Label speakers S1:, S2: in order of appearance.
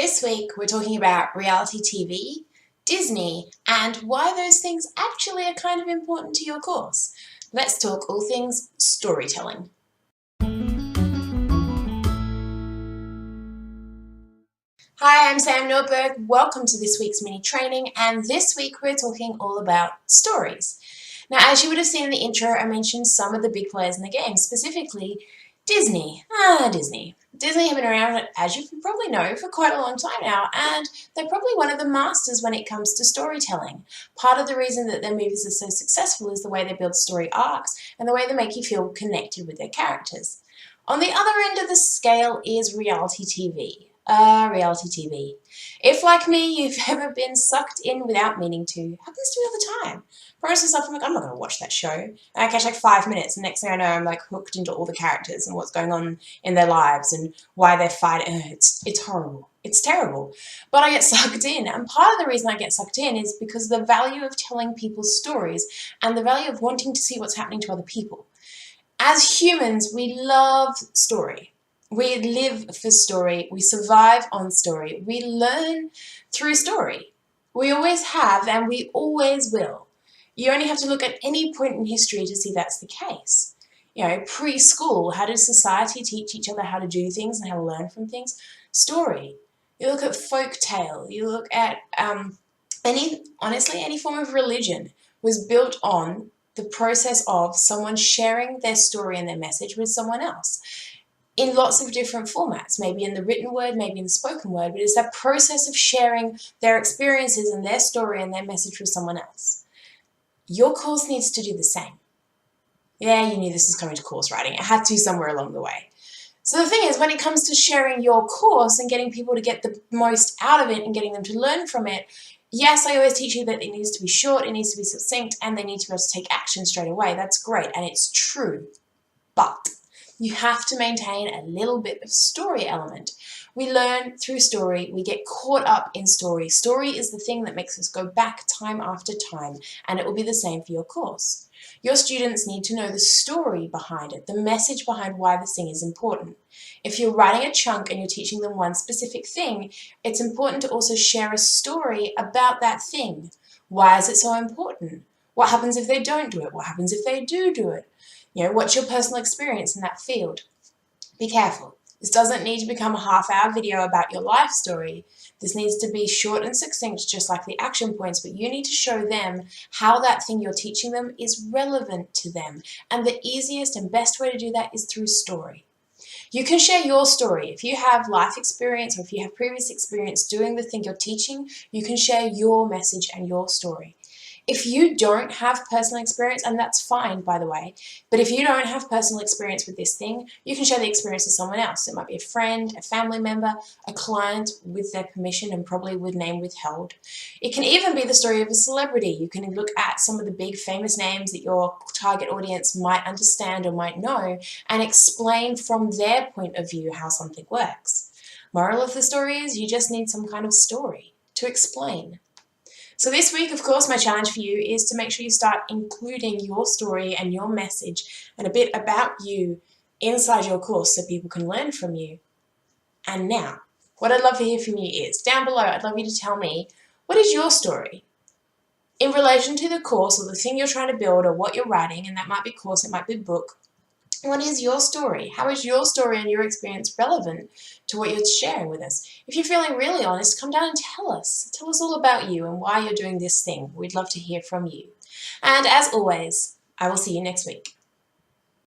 S1: This week we're talking about reality TV, Disney, and why those things actually are kind of important to your course. Let's talk all things storytelling. Hi, I'm Sam Nordberg. Welcome to this week's mini training, and this week we're talking all about stories. Now, as you would have seen in the intro, I mentioned some of the big players in the game, specifically Disney. Disney have been around, as you probably know, for quite a long time now, and they're probably one of the masters when it comes to storytelling. Part of the reason that their movies are so successful is the way they build story arcs and the way they make you feel connected with their characters. On the other end of the scale is reality TV. Reality TV. If, like me, you've ever been sucked in without meaning to, happens to me all the time. Promise myself, I'm not going to watch that show. And I catch like 5 minutes, and next thing I know, I'm like hooked into all the characters and what's going on in their lives and why they're fighting. It's horrible. It's terrible. But I get sucked in, and part of the reason I get sucked in is because the value of telling people stories and the value of wanting to see what's happening to other people. As humans, we love story. We live for story, we survive on story, we learn through story. We always have and we always will. You only have to look at any point in history to see that's the case. You know, preschool, how did society teach each other how to do things and how to learn from things? Story. You look at folk tale, you look at honestly, any form of religion was built on the process of someone sharing their story and their message with someone else, in lots of different formats, maybe in the written word, maybe in the spoken word, but it's that process of sharing their experiences and their story and their message with someone else. Your course needs to do the same. Yeah, you knew this was coming to course writing. It had to somewhere along the way. So the thing is, when it comes to sharing your course and getting people to get the most out of it and getting them to learn from it, yes, I always teach you that it needs to be short, it needs to be succinct, and they need to be able to take action straight away. That's great, and it's true. But you have to maintain a little bit of story element. We learn through story, we get caught up in story. Story is the thing that makes us go back time after time, and it will be the same for your course. Your students need to know the story behind it, the message behind why this thing is important. If you're writing a chunk and you're teaching them one specific thing, it's important to also share a story about that thing. Why is it so important? What happens if they don't do it? What happens if they do it? You know, what's your personal experience in that field? Be careful. This doesn't need to become a half-hour video about your life story. This needs to be short and succinct, just like the action points, but you need to show them how that thing you're teaching them is relevant to them. And the easiest and best way to do that is through story. You can share your story. If you have life experience or if you have previous experience doing the thing you're teaching, you can share your message and your story. If you don't have personal experience, and that's fine, by the way, but if you don't have personal experience with this thing, you can share the experience with someone else. It might be a friend, a family member, a client with their permission and probably with name withheld. It can even be the story of a celebrity. You can look at some of the big famous names that your target audience might understand or might know and explain from their point of view how something works. Moral of the story is you just need some kind of story to explain. So this week, of course, my challenge for you is to make sure you start including your story and your message and a bit about you inside your course so people can learn from you. And now, what I'd love to hear from you is, down below, I'd love you to tell me, what is your story in relation to the course or the thing you're trying to build or what you're writing, and that might be course, it might be book. What is your story? How is your story and your experience relevant to what you're sharing with us? If you're feeling really honest, come down and tell us. Tell us all about you and why you're doing this thing. We'd love to hear from you. And as always, I will see you next week.